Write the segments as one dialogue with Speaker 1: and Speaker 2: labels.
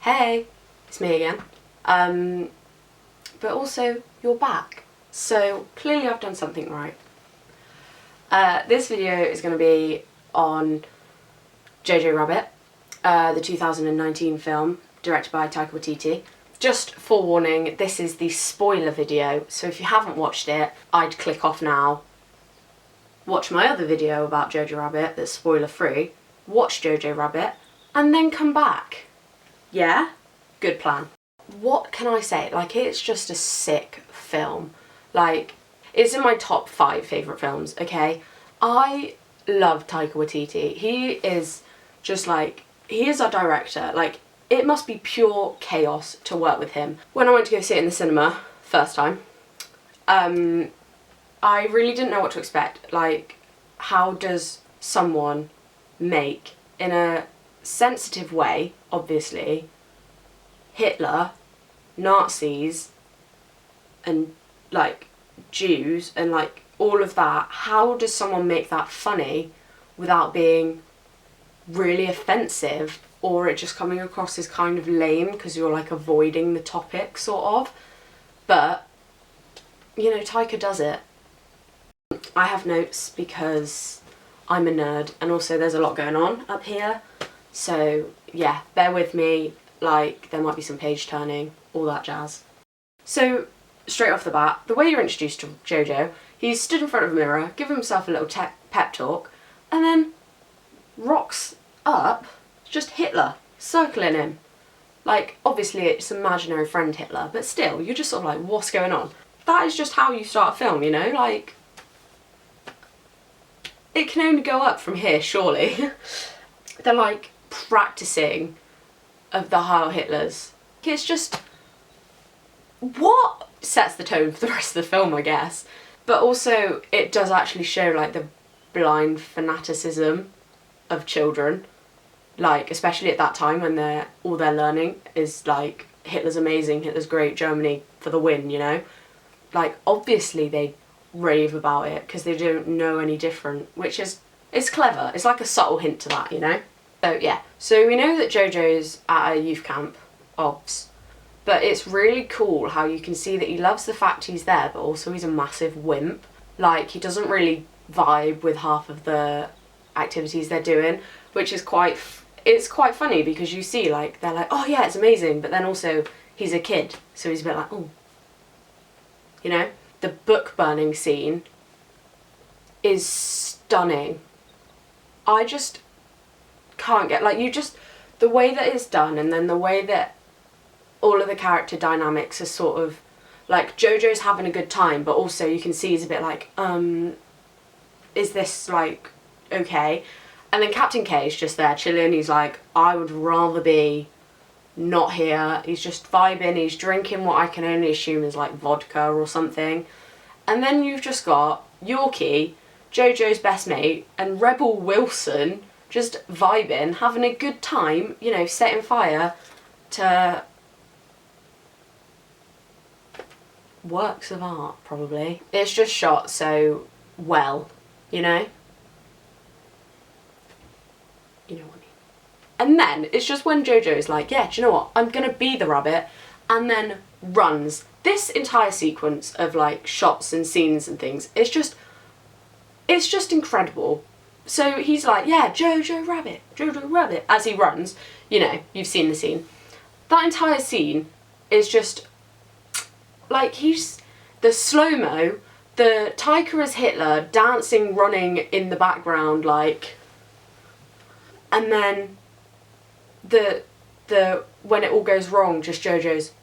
Speaker 1: Hey, it's me again. But also, you're back. So clearly I've done something right. This video is going to be on Jojo Rabbit, the 2019 film, directed by Taika Waititi. Just forewarning, this is the spoiler video, so if you haven't watched it, I'd click off now, watch my other video about Jojo Rabbit that's spoiler free, watch Jojo Rabbit, and then come back. Yeah? Good plan. What can I say? Like, it's just a sick film. Like, it's in my top 5 favourite films, okay? I love Taika Waititi. He is just like, he is our director. Like, it must be pure chaos to work with him. When I went to go see it in the cinema, first time, I really didn't know what to expect. Like, how does someone make, in a sensitive way, obviously, Hitler, Nazis, and, like, Jews, and, like, all of that, how does someone make that funny without being really offensive, or it just coming across as kind of lame because you're, like, avoiding the topic, sort of? But, you know, Taika does it. I have notes because I'm a nerd, and also there's a lot going on up here, so yeah, bear with me. Like, there might be some page turning, all that jazz. So, straight off the bat, the way you're introduced to Jojo, he stood in front of a mirror, give himself a little pep talk, and then rocks up just Hitler, circling him. Like, obviously it's imaginary friend Hitler, but still, you're just sort of like, what's going on? That is just how you start a film, you know? Like, it can only go up from here, surely. They're, like, practicing of the Heil Hitlers. It's just, what sets the tone for the rest of the film, I guess. But also, it does actually show, like, the blind fanaticism of children. Like, especially at that time when all they're learning is, like, Hitler's amazing, Hitler's great, Germany for the win, you know? Like, obviously they rave about it because they don't know any different, which is, it's clever. It's like a subtle hint to that, you know? So yeah, so we know that Jojo's at a youth camp, obvs, but it's really cool how you can see that he loves the fact he's there, but also he's a massive wimp. Like, he doesn't really vibe with half of the activities they're doing, which is it's quite funny because you see, like, they're like, oh yeah, it's amazing, but then also he's a kid, so he's a bit like, oh, you know? The book burning scene is stunning. I just can't get, like, the way that it's done, and then the way that all of the character dynamics are sort of, like, Jojo's having a good time, but also you can see he's a bit like, is this, like, okay? And then Captain K is just there chilling. He's like, I would rather be not here. He's just vibing, he's drinking what I can only assume is, like, vodka or something. And then you've just got Yorkie, Jojo's best mate, and Rebel Wilson just vibing, having a good time, you know, setting fire to works of art, probably. It's just shot so well, you know? You know what I mean. And then, it's just when Jojo's like, yeah, do you know what, I'm gonna be the rabbit, and then runs. This entire sequence of, like, shots and scenes and things, it's just incredible. So he's like, yeah, Jojo Rabbit, as he runs. You know, you've seen the scene. That entire scene is just, like, the slow-mo, the Taika as Hitler dancing, running in the background, like, and then when it all goes wrong, just Jojo's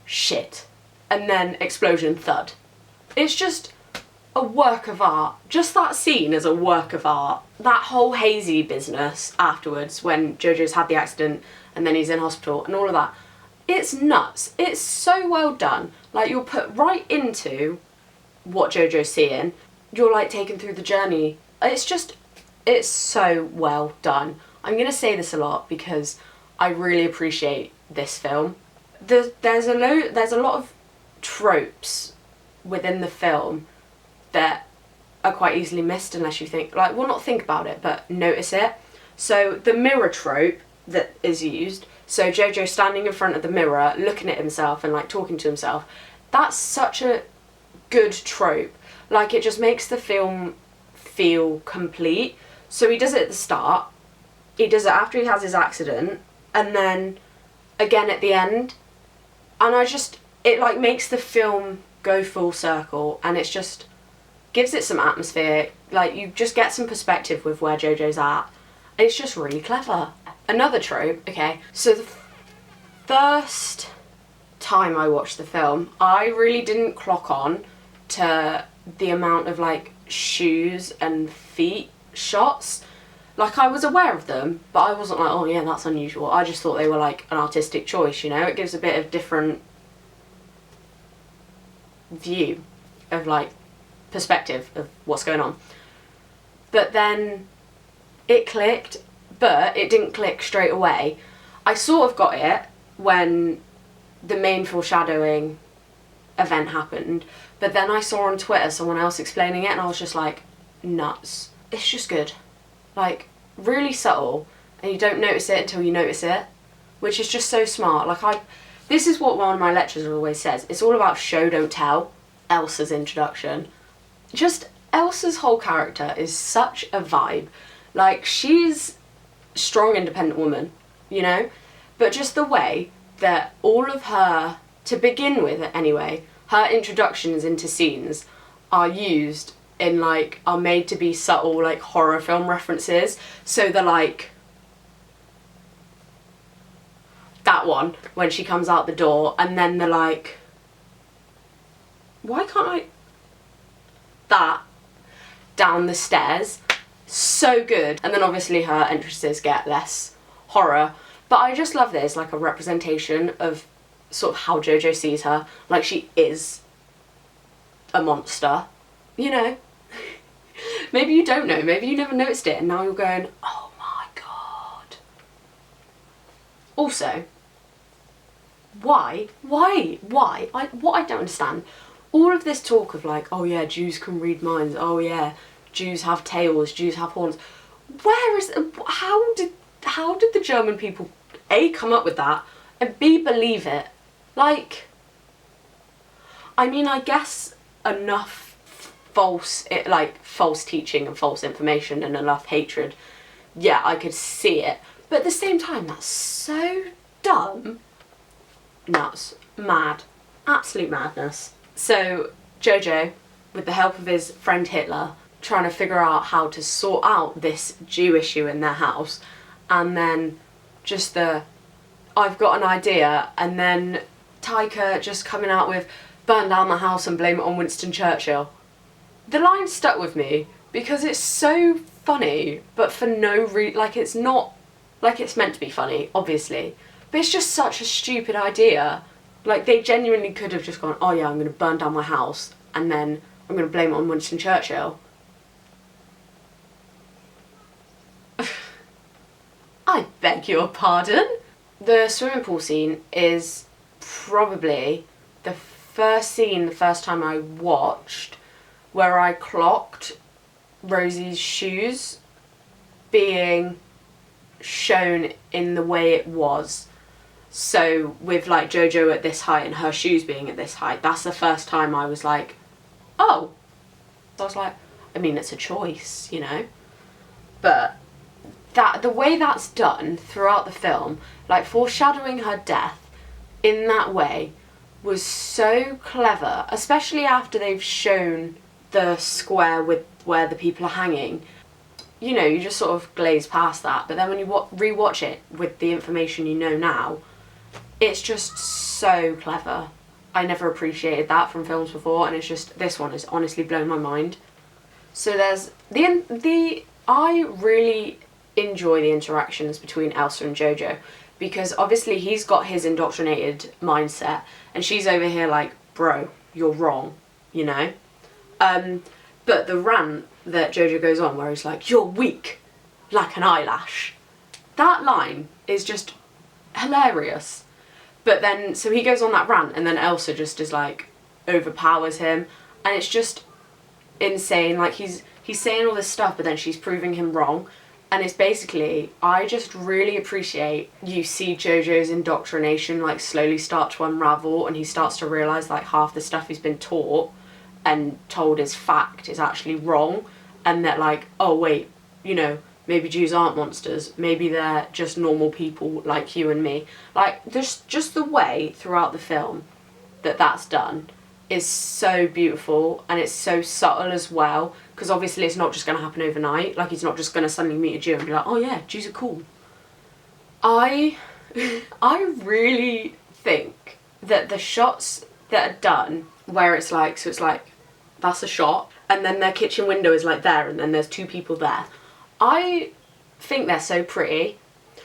Speaker 1: shit, and then explosion, thud. It's just a work of art. Just that scene is a work of art. That whole hazy business afterwards when Jojo's had the accident and then he's in hospital and all of that. It's nuts. It's so well done. Like, you're put right into what Jojo's seeing. You're, like, taken through the journey. It's so well done. I'm gonna say this a lot because I really appreciate this film. There's a lot of tropes within the film that are quite easily missed unless you think, like, well, not think about it, but notice it. So the mirror trope that is used, So Jojo standing in front of the mirror, looking at himself and like talking to himself, that's such a good trope. Like, it just makes the film feel complete. So he does it at the start, he does it after he has his accident, and then again at the end. And it like makes the film go full circle, and it's just gives it some atmosphere. Like, you just get some perspective with where Jojo's at. It's just really clever. Another trope, okay, so the first time I watched the film, I really didn't clock on to the amount of like shoes and feet shots. Like, I was aware of them, but I wasn't like, oh yeah, that's unusual. I just thought they were like an artistic choice, you know? It gives a bit of different view of like perspective of what's going on. But then it clicked, but it didn't click straight away. I sort of got it when the main foreshadowing event happened, but then I saw on Twitter someone else explaining it, and I was just like, nuts. It's just good. Like, really subtle, and you don't notice it until you notice it, which is just so smart. Like, this is what one of my lecturers always says, it's all about show don't tell. Elsa's introduction, just Elsa's whole character is such a vibe. Like, she's a strong, independent woman, you know, but just the way that all of her, to begin with anyway, her introductions into scenes are used in like, are made to be subtle like horror film references. So they're like that one when she comes out the door, and then they're like, why can't I, that down the stairs, so good. And then obviously her entrances get less horror, but I just love this, like a representation of sort of how Jojo sees her. Like, she is a monster, you know. Maybe you don't know, maybe you never noticed it, and now you're going, oh my god. Also, why? What I don't understand, all of this talk of like, oh yeah, Jews can read minds, oh yeah, Jews have tails, Jews have horns. How did the German people A, come up with that, and B, believe it? Like, I mean, I guess enough false teaching and false information and enough hatred, yeah, I could see it. But at the same time, that's so dumb. Nuts. Mad. Absolute madness. So Jojo, with the help of his friend Hitler, trying to figure out how to sort out this Jew issue in their house, and then just I've got an idea, and then Taika just coming out with burn down the house and blame it on Winston Churchill. The line stuck with me because it's so funny, but for no reason. Like, it's not like it's meant to be funny, obviously, but it's just such a stupid idea. Like, they genuinely could have just gone, oh yeah, I'm going to burn down my house, and then I'm going to blame it on Winston Churchill. I beg your pardon? The swimming pool scene is probably the first time I watched where I clocked Rosie's shoes being shown in the way it was. So with like Jojo at this height and her shoes being at this height, that's the first time I was like, oh. So I was like, I mean, it's a choice, you know? But the way that's done throughout the film, like foreshadowing her death in that way, was so clever, especially after they've shown the square with where the people are hanging. You know, you just sort of glaze past that, but then when you rewatch it with the information you know now, it's just so clever. I never appreciated that from films before, and it's just, this one has honestly blown my mind. So there's I really enjoy the interactions between Elsa and Jojo, because obviously he's got his indoctrinated mindset, and she's over here like, bro, you're wrong, you know? But the rant that Jojo goes on where he's like, you're weak, like an eyelash. That line is just hilarious. But then, so he goes on that rant, and then Elsa just is like, overpowers him, and it's just insane. Like, he's saying all this stuff, but then she's proving him wrong, And it's basically, I just really appreciate you see Jojo's indoctrination like slowly start to unravel, and he starts to realise like half the stuff he's been taught and told is fact is actually wrong, and that like, oh wait, you know, maybe Jews aren't monsters, maybe they're just normal people like you and me. Like, there's just the way throughout the film that that's done is so beautiful, and it's so subtle as well, because obviously it's not just going to happen overnight. Like, he's not just going to suddenly meet a Jew and be like, oh yeah, Jews are cool. I really think that the shots that are done where it's like, so it's like, that's a shot, and then their kitchen window is like there, and then there's two people there. I think they're so pretty.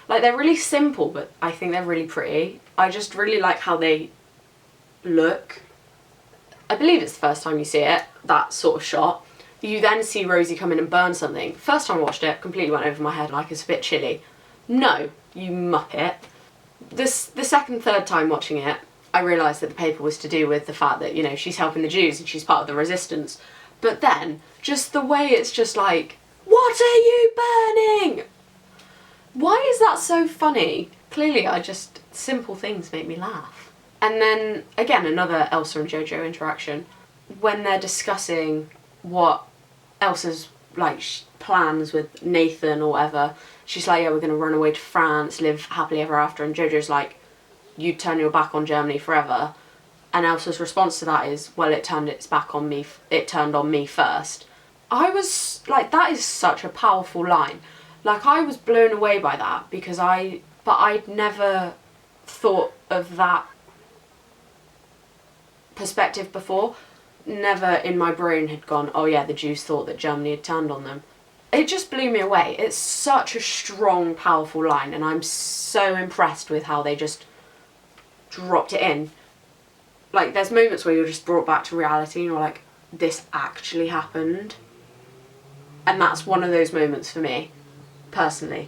Speaker 1: Like, they're really simple, but I think they're really pretty. I just really like how they look. I believe it's the first time you see it, that sort of shot. You then see Rosie come in and burn something. First time I watched it, completely went over my head, like it's a bit chilly. No, you muppet. The second, third time watching it, I realised that the paper was to do with the fact that, you know, she's helping the Jews and she's part of the resistance. But then, just the way it's just like, what are you burning? Why is that so funny? Clearly, simple things make me laugh. And then, again, another Elsa and Jojo interaction. When they're discussing what Elsa's, like, plans with Nathan or whatever, she's like, yeah, we're going to run away to France, live happily ever after, and Jojo's like, you'd turn your back on Germany forever. And Elsa's response to that is, well, it turned on me first. I was like, that is such a powerful line. Like, I was blown away by that, because I'd never thought of that perspective before. Never in my brain had gone, oh yeah, the Jews thought that Germany had turned on them. It just blew me away. It's such a strong, powerful line, and I'm so impressed with how they just dropped it in. Like, there's moments where you're just brought back to reality and you're like, this actually happened. And that's one of those moments for me, personally.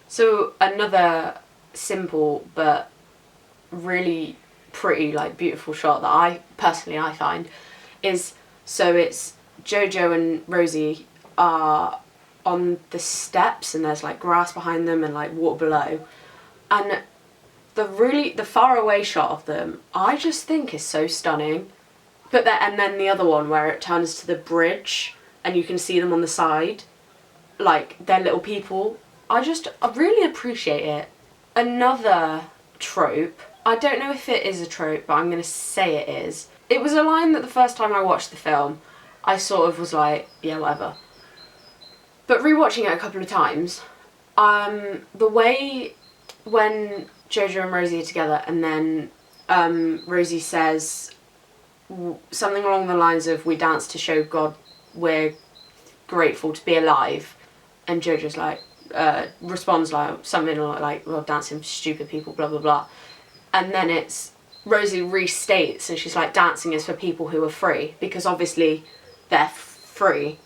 Speaker 1: So another simple but really pretty, like, beautiful shot that I find is, so it's Jojo and Rosie are on the steps and there's like grass behind them and like water below, and the far away shot of them I just think is so stunning. But and then the other one where it turns to the bridge and you can see them on the side, like they're little people. I really appreciate it. Another trope, I don't know if it is a trope, but I'm going to say it is. It was a line that the first time I watched the film, I sort of was like, yeah, whatever. But rewatching it a couple of times, the way when Jojo and Rosie are together and then Rosie says something along the lines of, we dance to show God we're grateful to be alive, and Jojo's like, responds like something like, well, dancing for stupid people, blah blah blah. And then it's Rosie restates and she's like, dancing is for people who are free, because obviously they're free.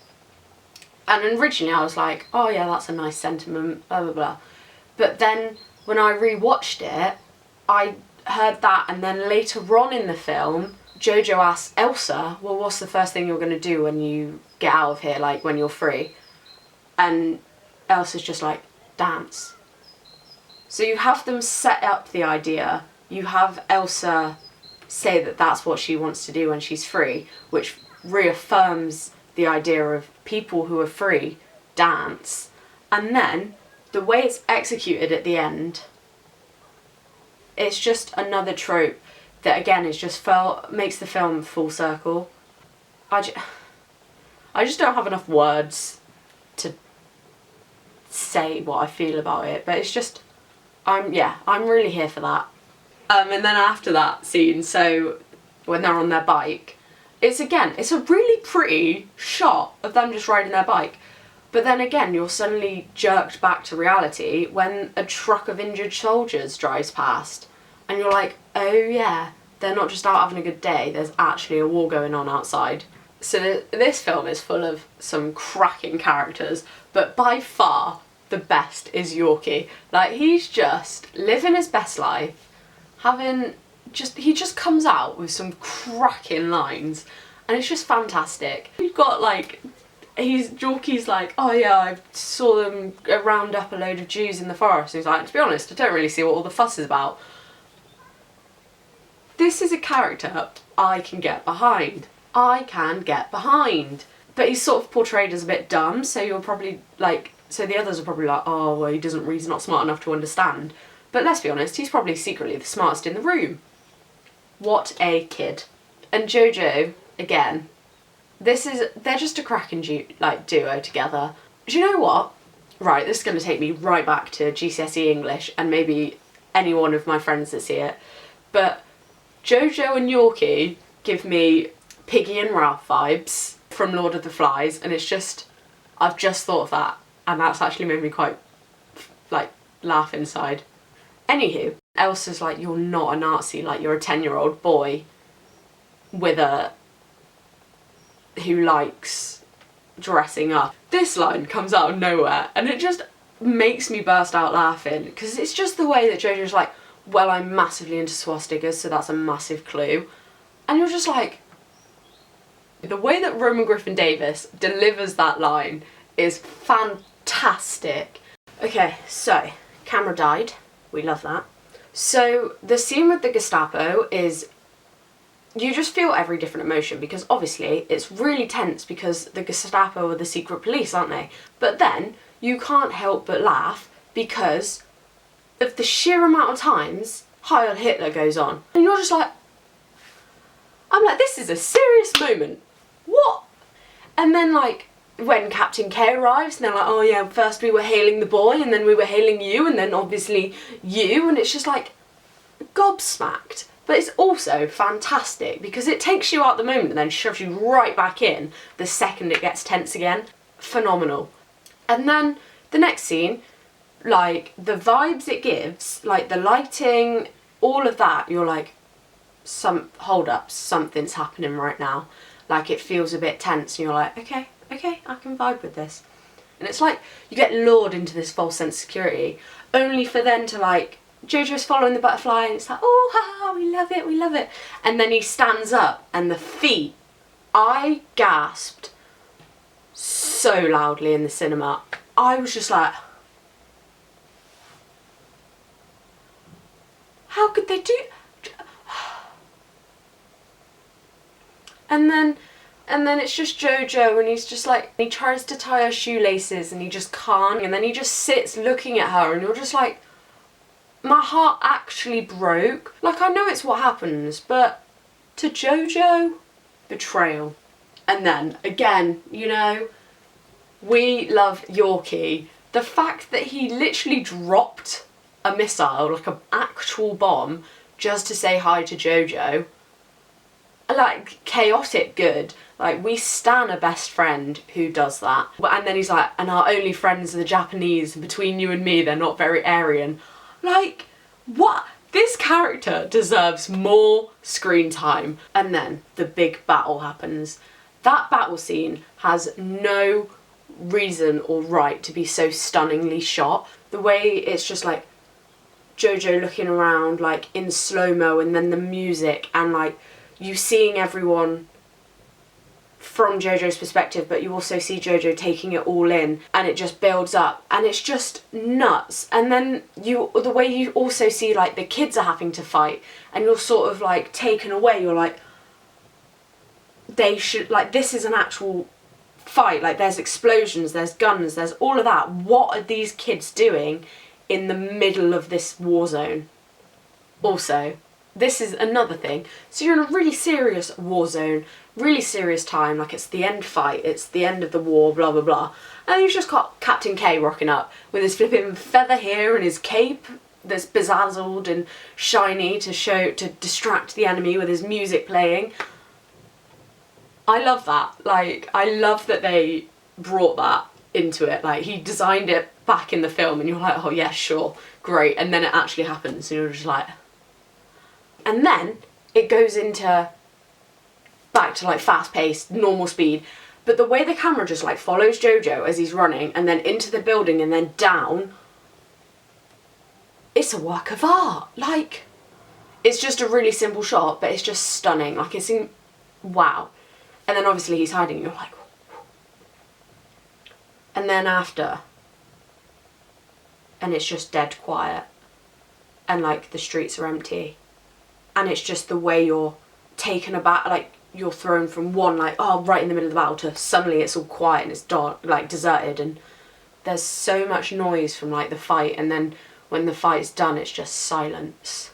Speaker 1: And originally I was like, oh yeah, that's a nice sentiment, blah blah blah. But then when I rewatched it, I heard that, and then later on in the film, Jojo asks Elsa, well, what's the first thing you're going to do when you get out of here, like when you're free? And Elsa's just like, dance. So you have them set up the idea, you have Elsa say that that's what she wants to do when she's free, which reaffirms the idea of people who are free dance. And then the way it's executed at the end, it's just another trope that again is just makes the film full circle. I just don't have enough words to say what I feel about it, but it's just, I'm really here for that. And then after that scene, so when they're on their bike, it's a really pretty shot of them just riding their bike. But then again, you're suddenly jerked back to reality when a truck of injured soldiers drives past. And you're like, oh yeah, they're not just out having a good day, there's actually a war going on outside. So this film is full of some cracking characters, but by far the best is Yorkie. Like, he's just living his best life, he just comes out with some cracking lines, and it's just fantastic. You've got like Yorkie's like, oh yeah, I saw them round up a load of Jews in the forest. And he's like, to be honest, I don't really see what all the fuss is about. This is a character I can get behind. I can get behind. But he's sort of portrayed as a bit dumb, so you're probably like, so the others are probably like, oh, well, he's not smart enough to understand. But let's be honest, he's probably secretly the smartest in the room. What a kid. And Jojo, again, they're just a cracking duo together. Do you know what? Right, this is going to take me right back to GCSE English and maybe any one of my friends that see it. But Jojo and Yorkie give me Piggy and Ralph vibes from Lord of the Flies, and it's just, I've just thought of that, and that's actually made me quite, like, laugh inside. Anywho, Elsa's like, you're not a Nazi, like, you're a 10-year-old boy who likes dressing up. This line comes out of nowhere, and it just makes me burst out laughing, because it's just the way that Jojo's like, well, I'm massively into swastikas, so that's a massive clue. And you're just like, the way that Roman Griffin Davis delivers that line is fantastic. Okay, so, camera died. We love that. So, the scene with the Gestapo is, you just feel every different emotion, because obviously it's really tense because the Gestapo are the secret police, aren't they? But then, you can't help but laugh because of the sheer amount of times Heil Hitler goes on. And you're just like, I'm like, this is a serious moment. What? And then, like, when Captain K arrives, and they're like, oh yeah, first we were hailing the boy, and then we were hailing you, and then obviously you, and it's just like, gobsmacked. But it's also fantastic, because it takes you out the moment and then shoves you right back in the second it gets tense again. Phenomenal. And then, the next scene, like, the vibes it gives, like, the lighting, all of that, you're like, hold up, something's happening right now. Like, it feels a bit tense, and you're like, okay, I can vibe with this. And it's like, you get lured into this false sense of security, only for then to, like, Jojo's following the butterfly, and it's like, oh, ha, we love it, we love it. And then he stands up, and the feet, I gasped so loudly in the cinema. I was just like, how could they do? And then it's just Jojo, and he's just like, he tries to tie her shoelaces and he just can't, and then he just sits looking at her, and you're just like, my heart actually broke. Like, I know it's what happens, but to Jojo, betrayal. And then, again, you know, we love Yorkie. The fact that he literally dropped a missile, like an actual bomb, just to say hi to Jojo, like, chaotic good. Like, we stan a best friend who does that. And then he's like, and our only friends are the Japanese, and between you and me, they're not very Aryan. Like, what? This character deserves more screen time. And then the big battle happens. That battle scene has no reason or right to be so stunningly shot. The way it's just like Jojo looking around, like, in slow-mo, and then the music, and like you seeing everyone from Jojo's perspective, but you also see Jojo taking it all in, and it just builds up, and it's just nuts. And then the way you also see, like, the kids are having to fight, and you're sort of like taken away. You're like, they should, like, this is an actual fight. Like, there's explosions, there's guns, there's all of that. What are these kids doing in the middle of this war zone? Also, this is another thing. So you're in a really serious war zone, really serious time, like, it's the end fight, it's the end of the war, blah blah blah. And you've just got Captain K rocking up with his flipping feather here and his cape that's bezazzled and shiny to distract the enemy with his music playing. I love that. Like, I love that they brought that into it. Like, he designed it back in the film, and you're like, oh yeah, sure, great. And then it actually happens, and you're just like, and then it goes into back to, like, fast-paced, normal speed. But the way the camera just, like, follows Jojo as he's running, and then into the building, and then down, it's a work of art. Like, it's just a really simple shot, but it's just stunning. Like, it's wow. And then obviously he's hiding, and you're like, and then after, and it's just dead quiet, and like the streets are empty, and it's just the way you're taken aback, like you're thrown from one, like, oh, right in the middle of the battle, to suddenly it's all quiet and it's dark, like deserted, and there's so much noise from like the fight, and then when the fight's done it's just silence.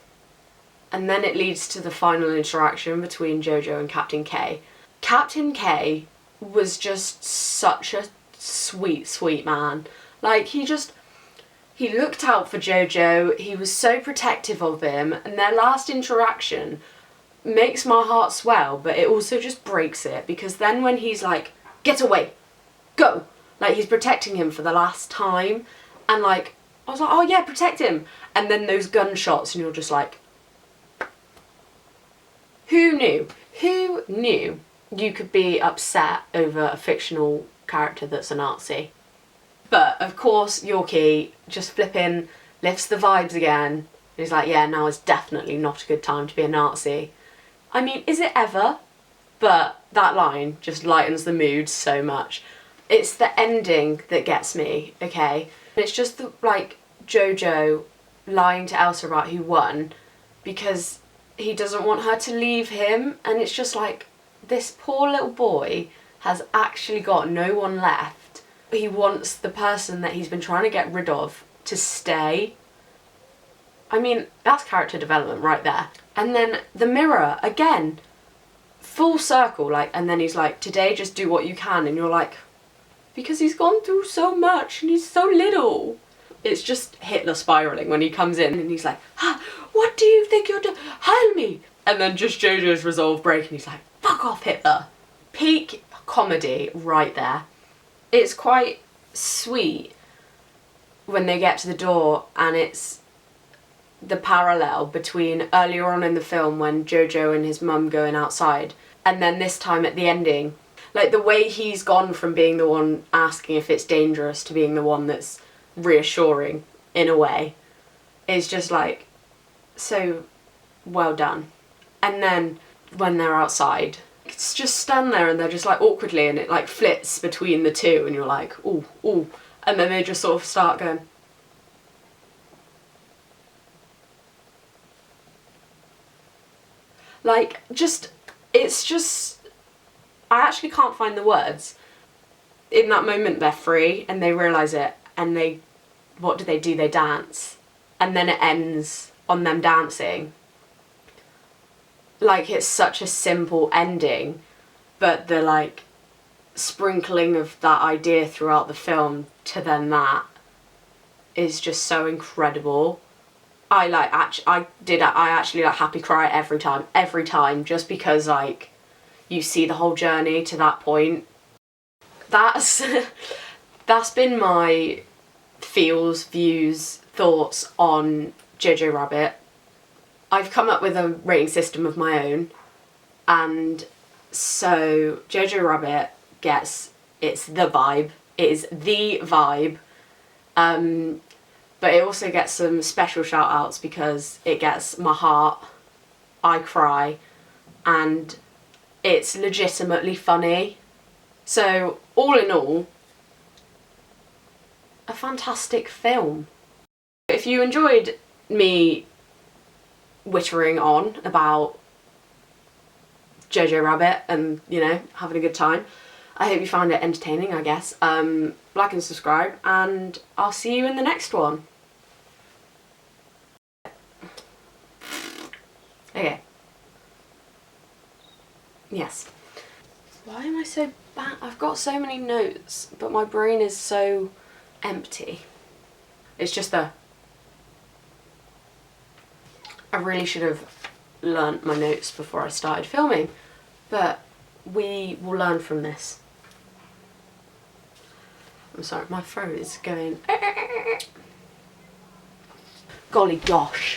Speaker 1: And then it leads to the final interaction between Jojo and Captain K. Captain K was just such a sweet, sweet man. Like, he looked out for Jojo, he was so protective of him, and their last interaction makes my heart swell, but it also just breaks it, because then when he's like, get away, go, like he's protecting him for the last time, and like, I was like, oh yeah, protect him, and then those gunshots, and you're just like, who knew? Who knew you could be upset over a fictional character that's a Nazi? But of course, Yorkie just flipping lifts the vibes again. He's like, yeah, now is definitely not a good time to be a Nazi. I mean, is it ever? But that line just lightens the mood so much. It's the ending that gets me, okay? It's just the, like, Jojo lying to Elsa about who won, because he doesn't want her to leave him, and it's just like, this poor little boy has actually got no one left. He wants the person that he's been trying to get rid of to stay. I mean, that's character development right there. And then the mirror, again, full circle, like, and then he's like, today just do what you can, and you're like, because he's gone through so much and he's so little. It's just Hitler spiralling when he comes in and he's like, ah, what do you think you're doing? Heil me! And then just Jojo's resolve break and he's like, fuck off, Hitler. Peak comedy right there. It's quite sweet when they get to the door, and it's the parallel between earlier on in the film when Jojo and his mum going outside, and then this time at the ending. Like, the way he's gone from being the one asking if it's dangerous to being the one that's reassuring, in a way, is just like, so well done. And then when they're outside, it's just stand there and they're just like awkwardly, and it like flits between the two, and you're like, ooh, ooh, and then they just sort of start going. Like, just, it's just, I actually can't find the words. In that moment they're free and they realise it, and they, what do? They dance, and then it ends on them dancing. Like, it's such a simple ending, but the like sprinkling of that idea throughout the film to then that is just so incredible. I actually like happy cry every time, just because like you see the whole journey to that point. That's been my feels, views, thoughts on Jojo Rabbit. I've come up with a rating system of my own, and so Jojo Rabbit gets, it's the vibe, it is the vibe, but it also gets some special shout outs because it gets my heart, I cry, and it's legitimately funny. So all in all, a fantastic film. If you enjoyed me wittering on about Jojo Rabbit and, you know, having a good time, I hope you found it entertaining, I guess. Like and subscribe, and I'll see you in the next one. Okay. Yes. Why am I so bad? I've got so many notes, but my brain is so empty. It's just I really should have learnt my notes before I started filming, but we will learn from this. I'm sorry, my throat is going. Golly gosh.